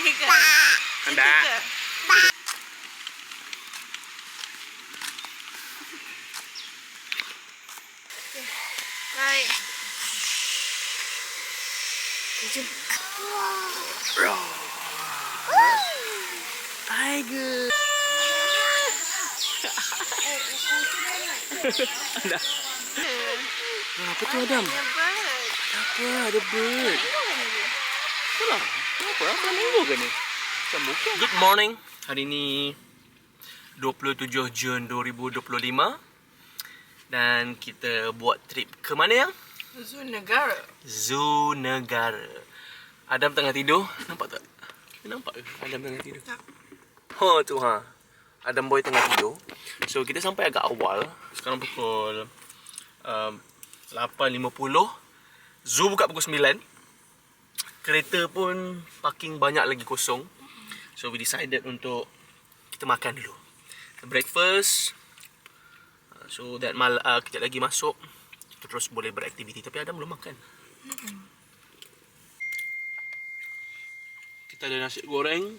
Ini ke? Anda. Ini ke? Baik. Jom. Tiger. Anda. Apa tu Adam? Ada bird. Apa? Ada bird. Itulah. Kenapa? Apa minggu ke ni? Macam bukan. Good morning. Hari ni 27 Jun 2025. Dan kita buat trip ke mana yang? Zoo Negara. Zoo Negara. Adam tengah tidur. Nampak tak? Nampak ke Adam tengah tidur? Tak. Oh tu ha. Adam boy tengah tidur. So kita sampai agak awal. Sekarang pukul 8.50. Zoo buka pukul 9. Kereta pun parking banyak lagi kosong. So we decided untuk kita makan dulu. Breakfast. So that kejap lagi masuk. Kita terus boleh beraktiviti. Tapi Adam belum makan. Kita ada nasi goreng,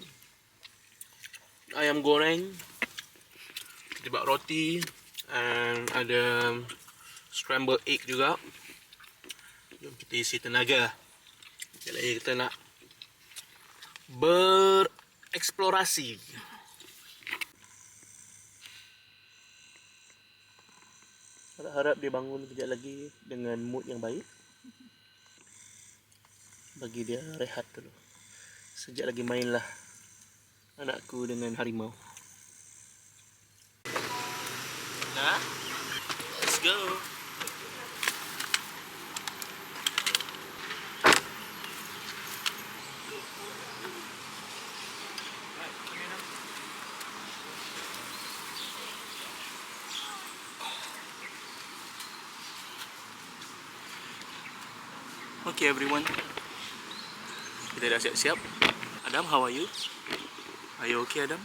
ayam goreng, kita buat roti, and ada scrambled egg juga. Jom kita isi tenaga. Sekejap lagi kita nak bereksplorasi. Harap dia bangun kejap lagi dengan mood yang baik. Bagi dia rehat dulu. Sejak lagi mainlah anakku dengan harimau. Nah, let's go. Okay everyone, kita dah siap-siap. Adam, how are you? Are you okay Adam?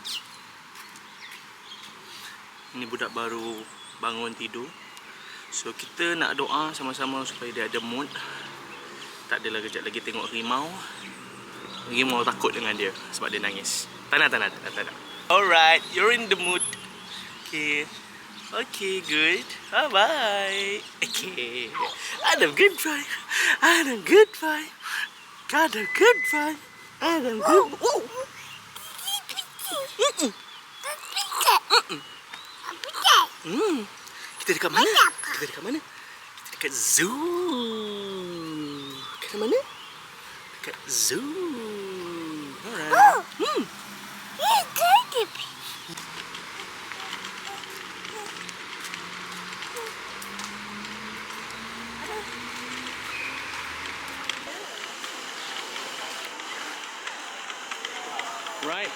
Ini budak baru bangun tidur. So kita nak doa sama-sama supaya dia ada mood. Tak adalah kejap lagi tengok harimau. Harimau takut dengan dia sebab dia nangis. Tak nak. Alright, you're in the mood. Okay. Okay, good. Bye-bye. Okay. Adam, good vibe. Adam, good vibe. Got a good vibe. Adam, good. Kita dekat mana? Kita dekat mana? Kita dekat zoo. Dekat mana? Dekat zoo. Alright. Right.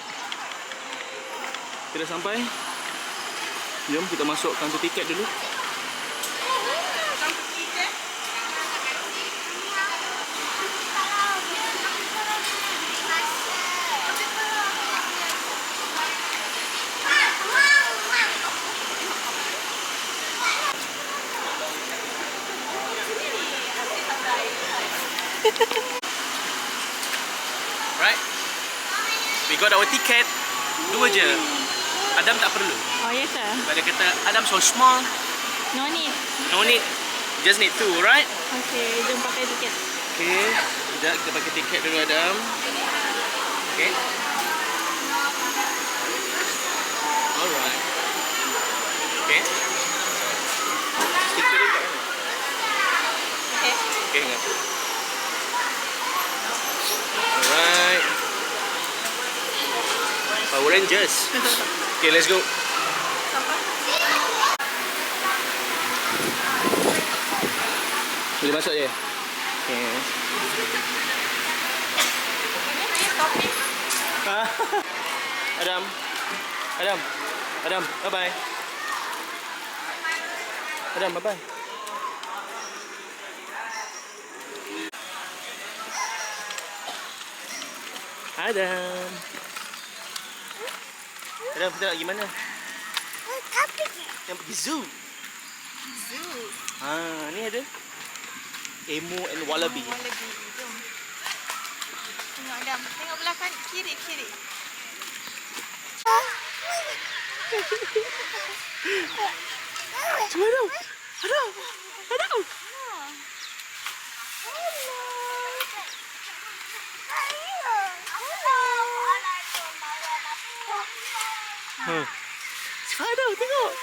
Kita dah sampai. Jom kita masuk kaunter tiket dulu. Right. We got our ticket. 2 je. Adam tak perlu. Oh, ya ke? Pada kata Adam so small. No need. No need. Just need 2, right? Okay, jom pakai tiket. Okay. Sekejap kita pakai tiket dulu Adam. Okay. Alright. Okay. Stiker dia kat mana? Okay. Okay, ingat. Alright. Power Rangers. Okay, let's go. Boleh masuk je? Okay. Adam. Bye-bye. Adam, bye-bye. Adam, kita nak pergi mana? Yang pergi zoo. Ni ada Emu and Wallaby. Wallaby, jom. Tengok Tengok Adam. Tengok belakang kiri, kiri. Cuba Adam. Adam. Adam. Cuba Adam, tengok.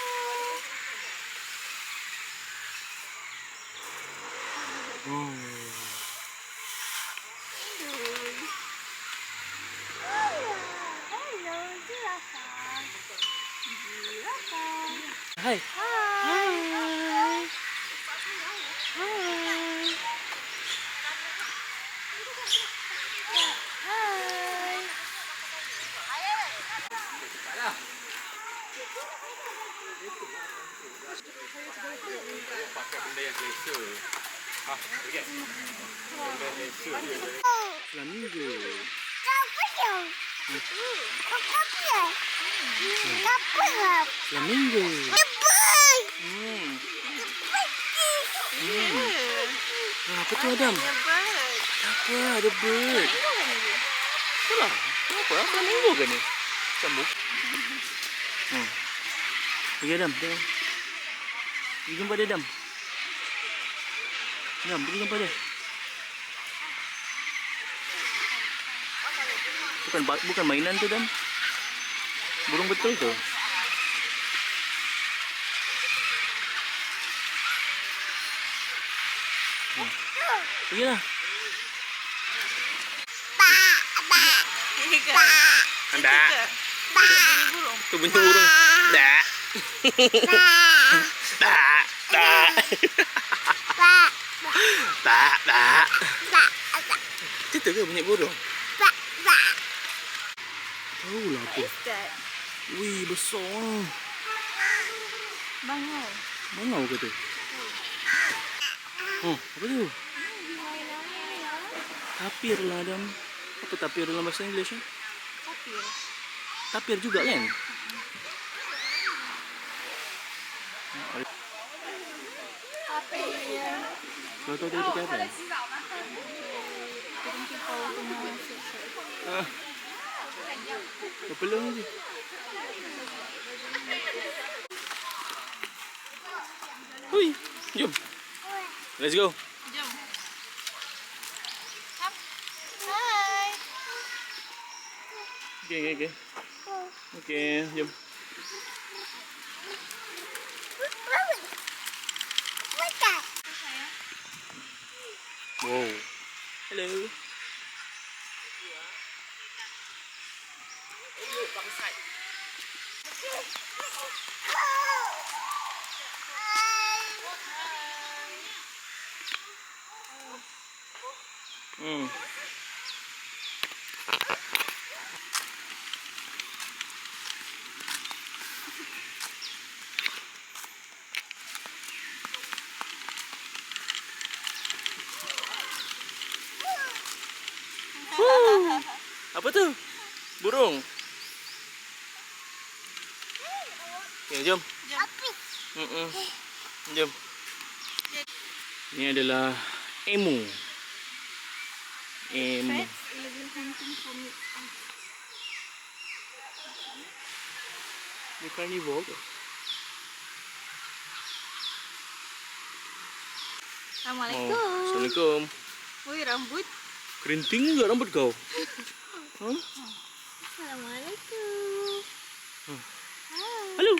Hai. Hai. Hai. Pakai benda yang selesa. Okey. Benda selesa dia. Flamingo. Flamingo. Apa tu Adam? Apa? Ada bird. Itulah. Apa? Flamingo ke ni? Sambung. Pergi Adam. Pergi jumpa dia Adam. Adam, pergi jumpa dia. Bukan mainan tu Adam. Burung betul tu. Pergilah. Anda. Tu bunyi burung. Dak. Dak. Dak. Dak. Dak. Itu ke bunyi burung? Tahu lah apa. Wih, besar. Bangau. Bangau ke tu? Apa tu? Tapir lah Adam. Apa tapir dalam bahasa Inggeris? Tapir. Tapir juga kan? Tapir. Kau tahu dia pakai apa? Apa lagi? Hui, jom. Let's go. Jom. Hai. Okay. Okay, jom. Wow. Hello. Apa tu? Burung. Okay, jom. Jom. Ini adalah emu. Emu. Dia carnivore ke? Assalamualaikum. Assalamualaikum. Woi, rambut. Kerinting juga rambut kau. Huh? Assalamualaikum. Halo.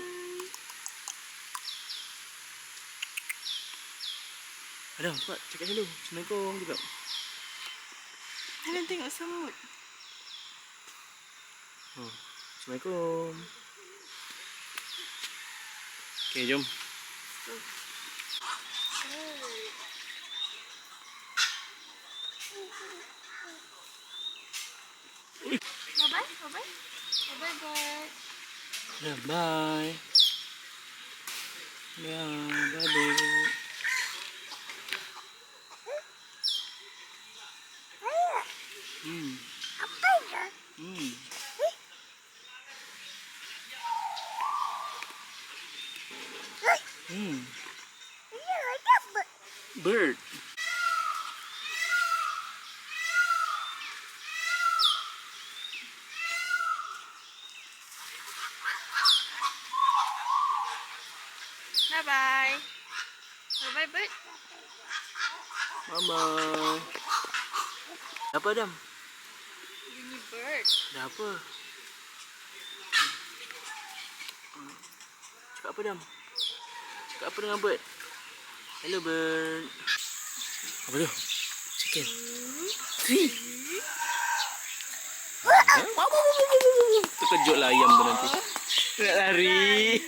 Adam, cepat cakap hello. Assalamualaikum juga. Adam tengok semut. Assalamualaikum. Okay, jom. Bye-bye. Ya, bye. Ya, bye. Bird. Bye-bye. Bye-bye, bird. Bye-bye. Apa Adam? Bunyi bird. Dah apa? Cakap apa Adam? Cakap apa dengan bird? Hello bird. Apa tu? Chicken. Terkejut lah ayam tu nanti. Nak lari.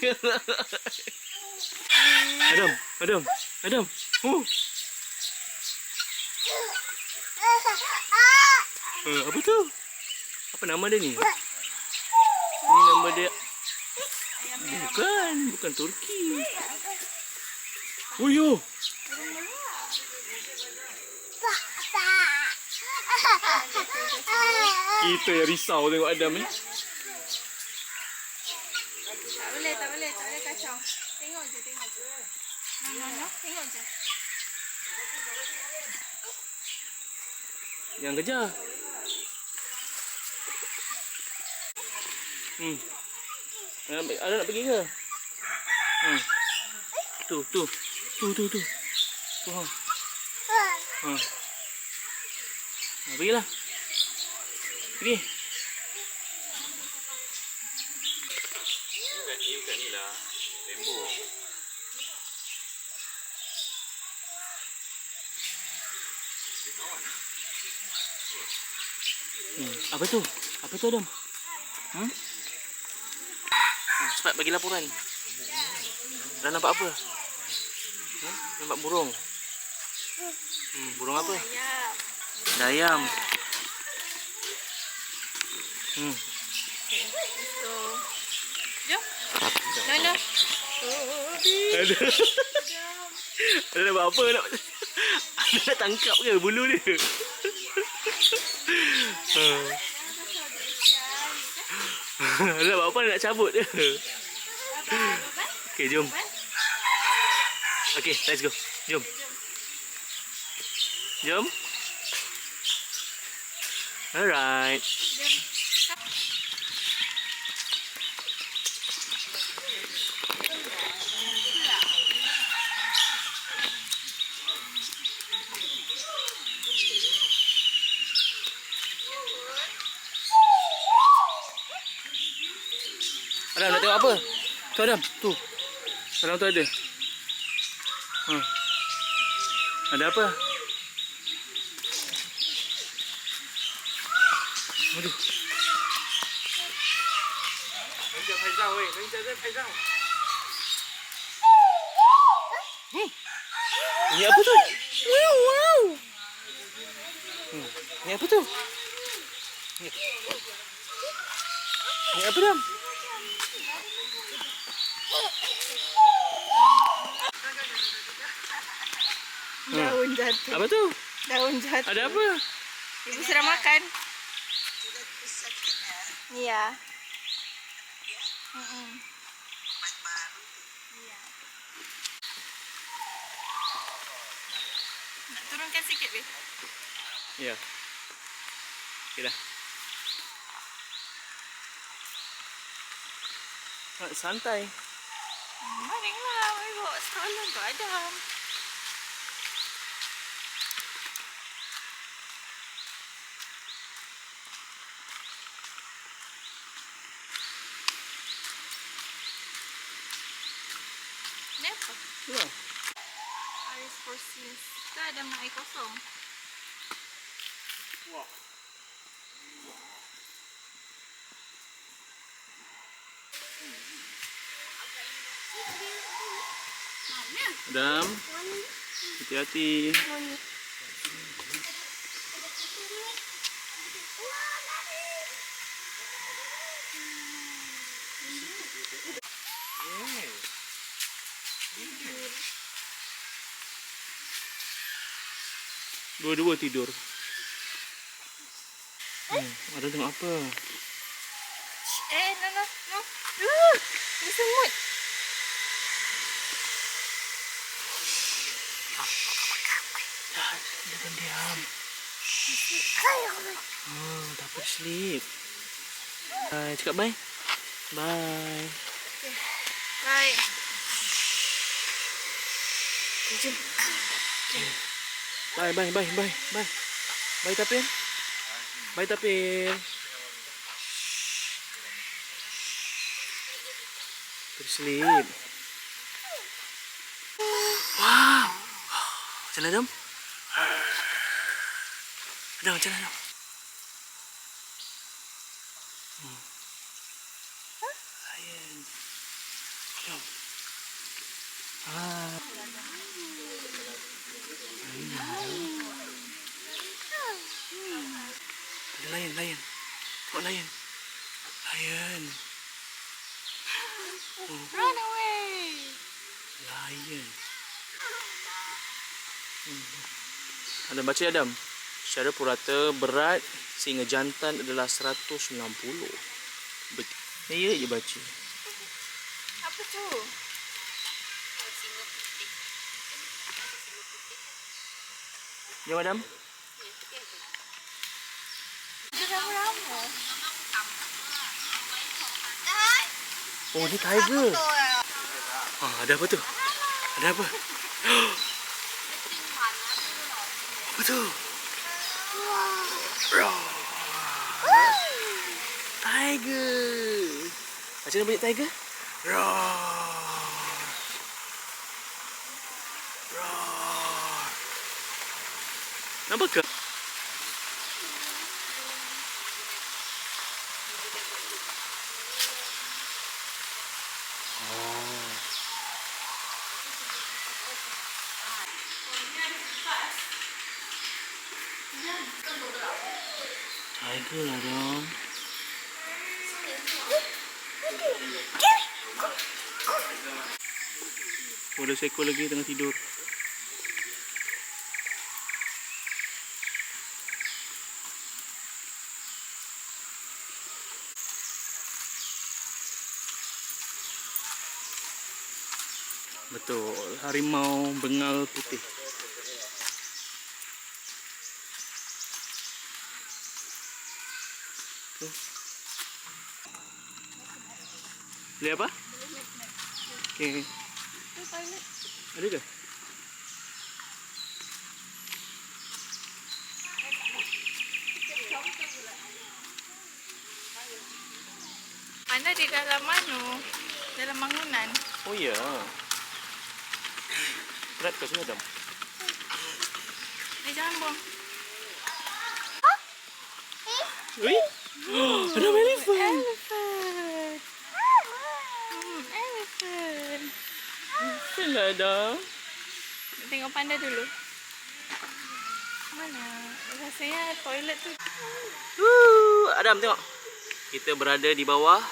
Adam, Adam, Adam. Apa tu? Apa nama dia ni? Ini nama dia. Bukan Turki. Oh yo. Kita yang risau tengok Adam ni. Tak boleh kacau. Tengok je. No. Tengok je. Yang kejar. Ada nak pergi ke? Tu. Pergilah. Pergi. Bukan ni lah. Tembok. Apa tu Adam? Cepat bagi laporan. Dah nampak apa? Nampak burung. Burung apa? Ayam. So, jom. No. Ada nak buat apa? Nak tangkap ke bulu dia? Nak buat apa? Nak cabut je. Okay, jom. Okay, let's go. Jom. Alright. Adam nak tengok apa? Tu Adam, tu. Dalam tu ada. Ada apa? Aduh. Ini apa tu? Wow. Ini apa tu? Ini apa Dam? Daun jatuh. Apa tu? Daun jatuh. Ada apa? Ibu sedang makan. Iya. Iya. Nak turunkan sikit, Be? Ya. Okey dah. Santai. Maringlah, mari bawa stroller untuk Adam. Kenapa? Ya. Air porsis. Kan ada nak air kosong. Wah. Adam, hati-hati. Dua-dua tidur. Ada tengok apa? No. Dia semut. Jangan diam. Tak apa, sleep. Cakap bye. Bye. Bye. Jom. Bye, bye, bye, bye, bye. Bye, Tapir. Bye, Tapir. Sleep. Wow. Macam mana, Adam? Adam, macam mana, Adam? Ayan. Adam. Ah. Ada layan, layan. Tengok layan. Layan. Run away. Layan. Adam baca, Adam. Secara purata berat singa jantan adalah 190. Ya je baca. Apa tu? Jom, Adam. Dia rama-rama. Oh, ni tiger. Ada apa tu? Ada apa? Apa tu? Roar. Tiger. Macam mana bunyi tiger? Roar. Roar. Nampak ke? Tiger lah, Adam. Oh, ada seekor lagi tengah tidur. Betul, harimau bengal putih. Tu. Beli apa? Okey. Ada ke? Panda di dalam mana? Dalam bangunan. Oh ya. Berat ke sini, Adam? Jangan buang. Ui. Ada elephant. Elephant. Elephant. Elephant lah, Adam. Tengok panda dulu. Mana? Rasanya toilet tu. Adam, tengok. Kita berada di bawah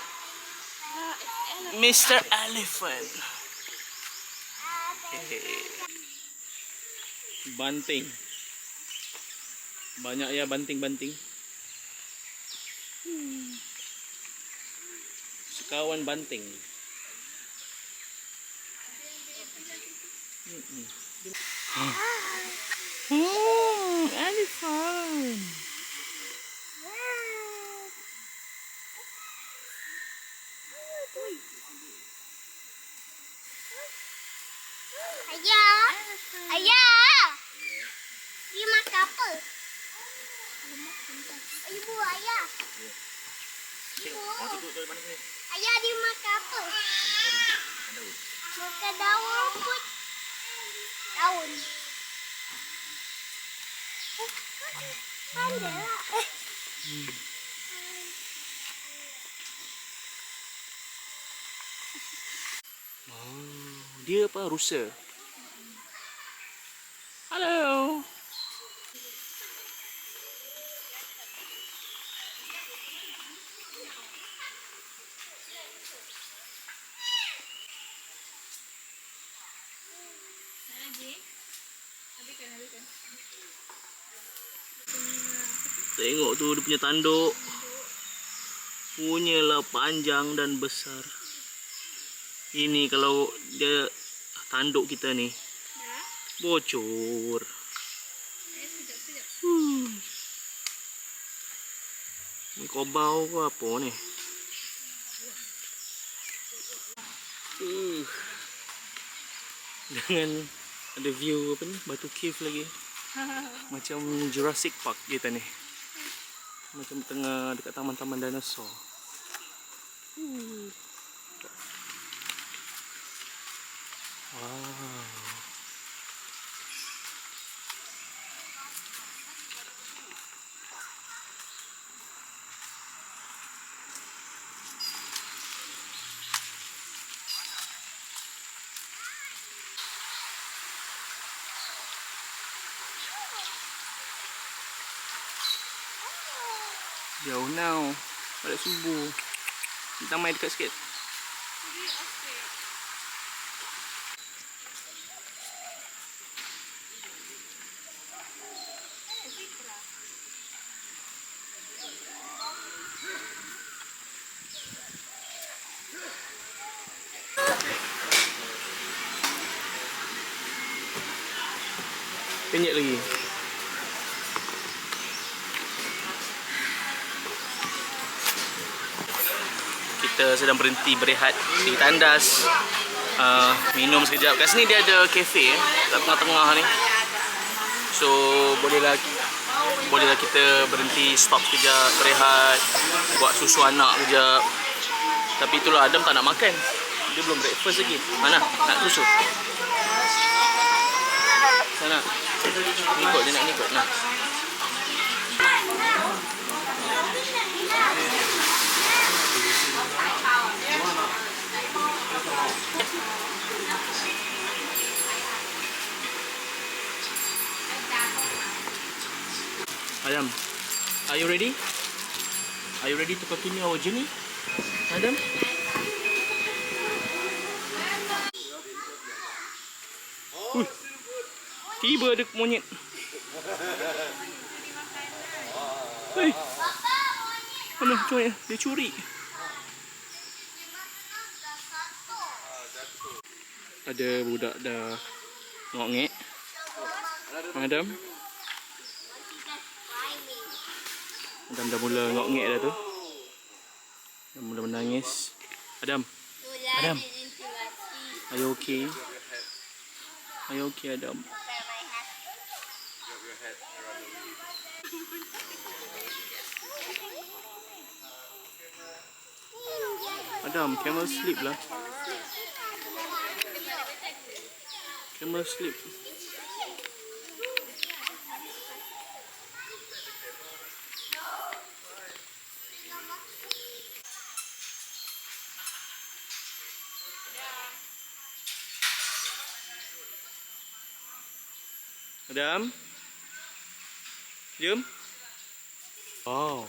Mr. Elephant. Okay. Banting. Banyak ya banting-banting. Sekawan banting. Elephant. Ayah, ayah, dia makan apa? Ibu, ayah. Ibu, ayah dia makan apa? Makan daun rumput. Daun. Panda lah. Dia apa? Rusa. Hello. Lagi. Habiskan. Tengok tu dia punya tanduk. Punyalah panjang dan besar. Ini kalau dia tanduk kita ni Dah. bocor. Sekejap. Ni kobau ke apa ni? Dengan Ada view apa ni? Batu cave lagi. Macam Jurassic Park kita ni. Macam tengah dekat taman-taman dinosaur. Wow. Jauh now. Balik subuh. Kita main dekat sikit. Jadi asik. Zebra. Penyek lagi. Kita sedang berhenti berehat di tandas. Minum sekejap. Kat sini dia ada kafe kat tengah-tengah ni. So bolehlah kita berhenti, stop sekejap, berehat, buat susu anak sekejap. Tapi itulah, Adam tak nak makan. Dia belum breakfast lagi. Mana? Nak susu? Sana. Ikut dia nak ikut. Nah. Adam, are you ready? Are you ready to continue our journey? Adam? Ui, tiba ada monyet. Hei, mana cuy? Dia curi. Ada budak dah ngok-ngek. Adam dah mula ngok-ngek dah tu. Dah mula menangis. Adam. Adam. Are you okay? Are you okay, Adam? Adam, camel sleep lah. Camel sleep. Adam? Jom. Wow.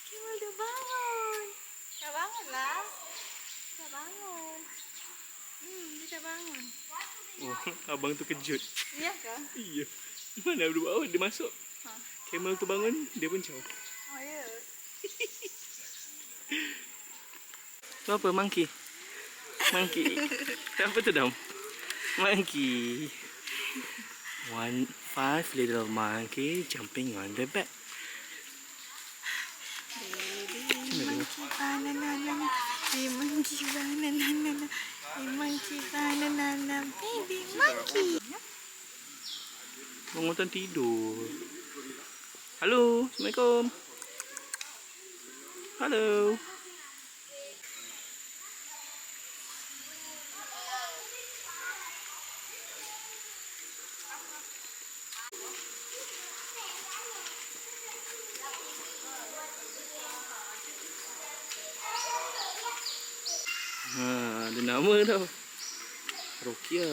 Camel dah bangun. Dah bangun lah. Dah bangun. Dia dah bangun. Oh, abang tu kejut. Iya kah? Iya. Mana dia buat? Dia masuk. Ha. Camel tu bangun, dia pun caw. Oh ya. Tu apa? Monkey? Monkey. Apa tu, Dam? Monkey. 5 little monkey jumping on the bed. Baby monkey banana. Baby monkey banana. Baby monkey banana. Baby monkey. Bangunan tidur. Halo, Assalamualaikum. Halo. Ada nama tau. Rokia,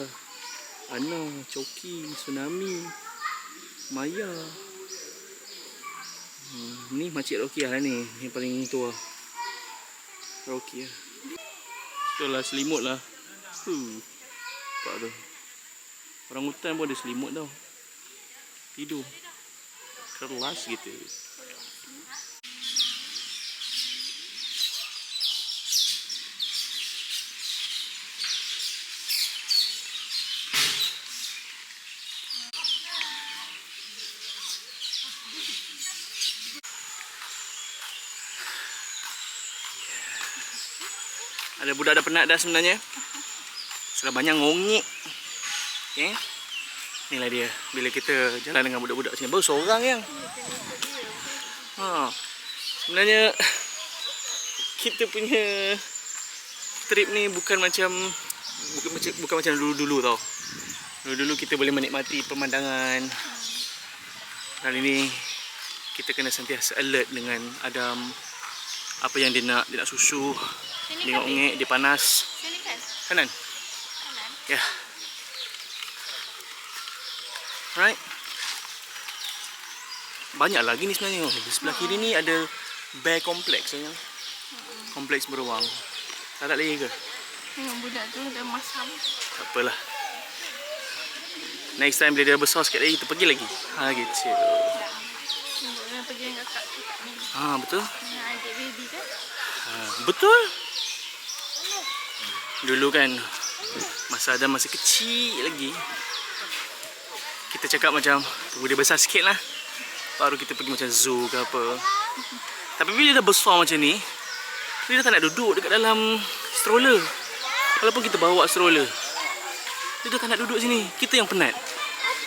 Ana, Choki, Tsunami, Maya. Ni makcik Rokia lah ni. Yang paling tua. Rokia. Itulah selimut lah. Nampak tu. Orang hutan pun ada selimut tau. Tidur. Keras gitu. Ada budak dah penat dah sebenarnya. Sudah banyak ngongik. Okay. Inilah dia. Bila kita jalan dengan budak-budak sini. Baru seorang yang. Sebenarnya kita punya trip ni bukan macam dulu-dulu tau. Dulu-dulu kita boleh menikmati pemandangan. Kali ni kita kena sentiasa alert dengan Adam. Apa yang dia nak susu. Dia ngongek, dia panas. Sini kan? Kanan. Ya. Yeah. Alright. Banyak lagi ni sebenarnya. Di sebelah kiri ni ada bear complex sebenarnya. Kompleks beruang. Tak ada lagi ke? Tengok budak tu dah masam. Tak apalah. Next time bila dia besar sikit lagi kita pergi lagi. Gitu. Tengok dia pergi dengan kakak ni. Betul. Dengan adik baby kan? Betul. Dulu kan masa Adam masih kecil lagi, kita cakap macam tunggu dia besar sikit lah baru kita pergi macam zoo ke apa. Tapi bila dia dah besar macam ni, dia dah tak nak duduk dekat dalam stroller. Walaupun kita bawa stroller, dia dah tak nak duduk sini. Kita yang penat.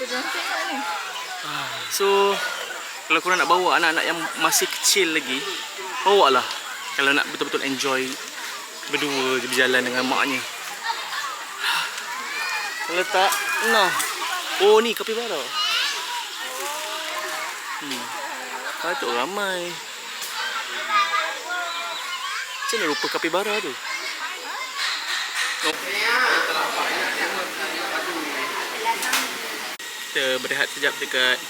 Korang tengok ni. So kalau korang nak bawa anak-anak yang masih kecil lagi, bawa lah. Kalau nak betul-betul enjoy berdua je berjalan dengan maknya. Kalau tak, nah. Oh ni kapibara. Patut ramai. Macam mana rupa kapibara tu? Kita berehat sekejap dekat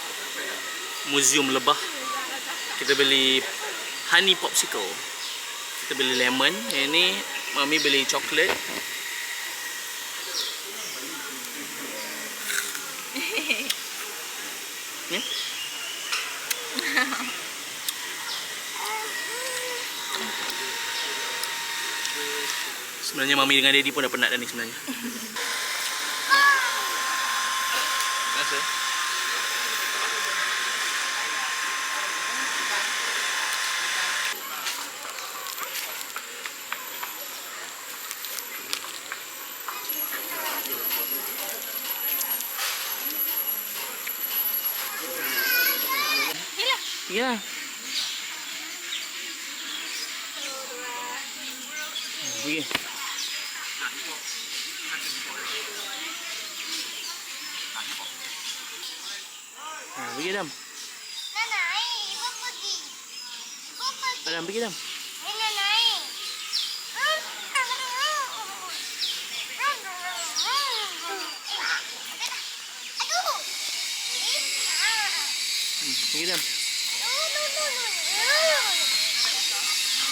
Museum Lebah. Kita beli honey popsicle. Kita beli lemon. Yang ni Mami beli coklat. Ya? Sebenarnya Mami dengan Daddy pun dah penat dah ni sebenarnya. Rasa? Ya. Pergi. Pergi Adam. Ibu pergi. Adam pergi Adam. Naik. Aduh. Pergi Adam.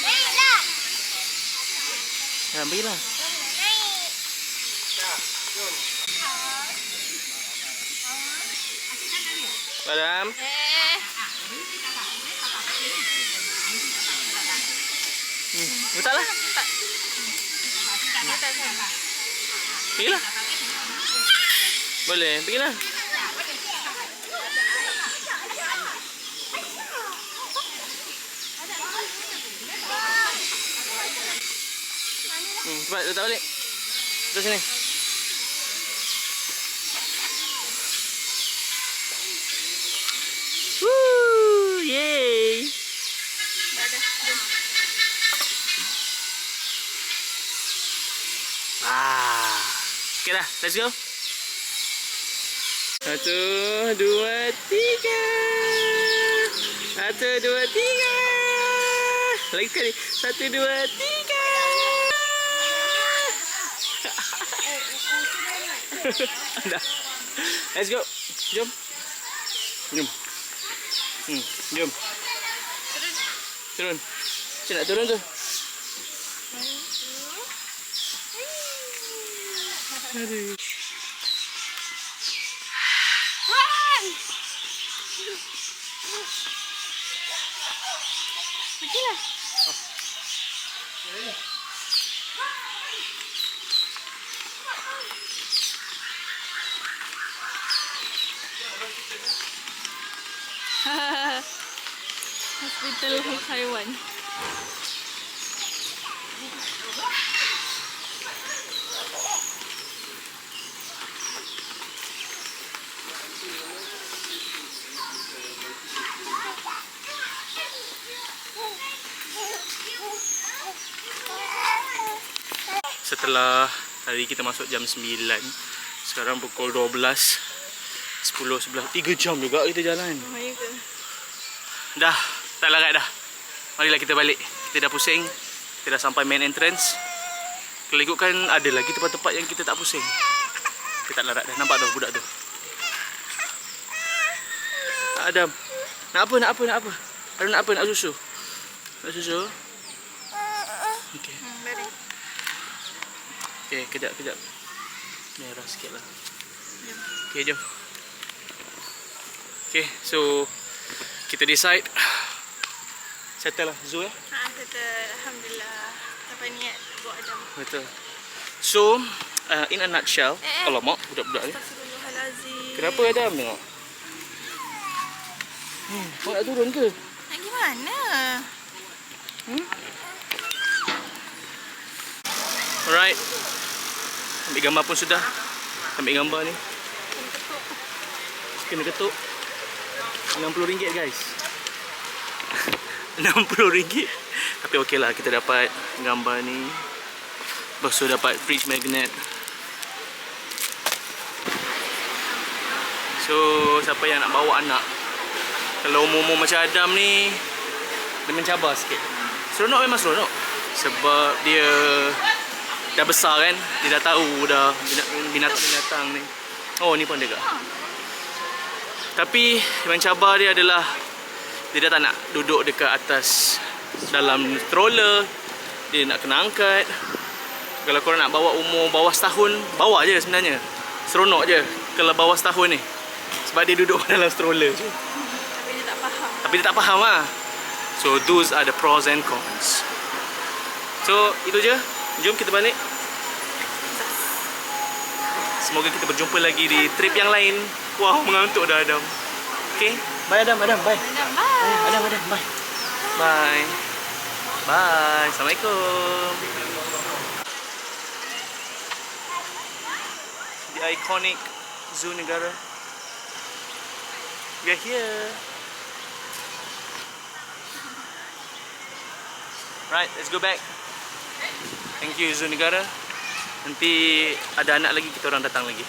Naiklah. Adam pergilah. Adam. Betul lah. Pergilah. Boleh, pergilah. Cepat, letak balik. Letak sini. Woo, yay. Okay dah, let's go. 1, 2, 3. 1, 2, 3. Lagi sekali. 1, 2, 3. Dah. Let's go. Jom. Jom. Jom. Turun. Macam nak turun tu? Aduh. Pergilah. Hospital haiwan. setelah tadi kita masuk jam 9. Sekarang pukul 12. 10, 11, 3 jam juga kita jalan. Oh, ya ke? Dah, tak larat dah. Marilah kita balik. Kita dah pusing. Kita dah sampai main entrance. Kalau ikutkan ada lagi tempat-tempat yang kita tak pusing. Kita tak larat dah. Nampak tu budak tu. Adam. Nak apa? Nak apa? Nak apa? Adam nak apa? Nak susu? Nak susu? Okey. Beri. Okey, kejap. Merah sikit lah. Jom. Okey, jom. Okay, so kita decide settle lah zoo ya. Kata Alhamdulillah. Sampai niat buat Adam. Betul. So in a nutshell, alamak budak-budak ni. Astagfirullahalazim. Kenapa Adam tengok? Kau nak turun ke? Nak pergi mana? Alright. Ambil gambar pun sudah. Ambil gambar ni. Kena ketuk. RM60 guys. RM60. Tapi okey lah, kita dapat gambar ni. Lepas tu dapat fridge magnet. So siapa yang nak bawa anak, kalau umur-umur macam Adam ni, dia mencabar sikit. Seronok, memang seronok. Sebab dia dah besar kan. Dia dah tahu dah binatang-binatang ni. Oh, ni pun ada kak. Tapi yang cabar dia adalah dia dah tak nak duduk dekat atas dalam stroller. Dia nak kena angkat. Kalau korang nak bawa umur bawah setahun, bawa je sebenarnya. Seronok je kalau bawah setahun ni. Sebab dia duduk dalam stroller je. Tapi dia tak faham lah. So those are the pros and cons. So itu je. Jom kita balik. Semoga kita berjumpa lagi di trip yang lain. Wah, mengantuk dah Adam. Okay, bye Adam, bye. Adam, bye. Adam, bye. Bye. Bye. Assalamualaikum. The iconic Zoo Negara. We are here. Right, let's go back. Thank you Zoo Negara. Nanti ada anak lagi, kita orang datang lagi.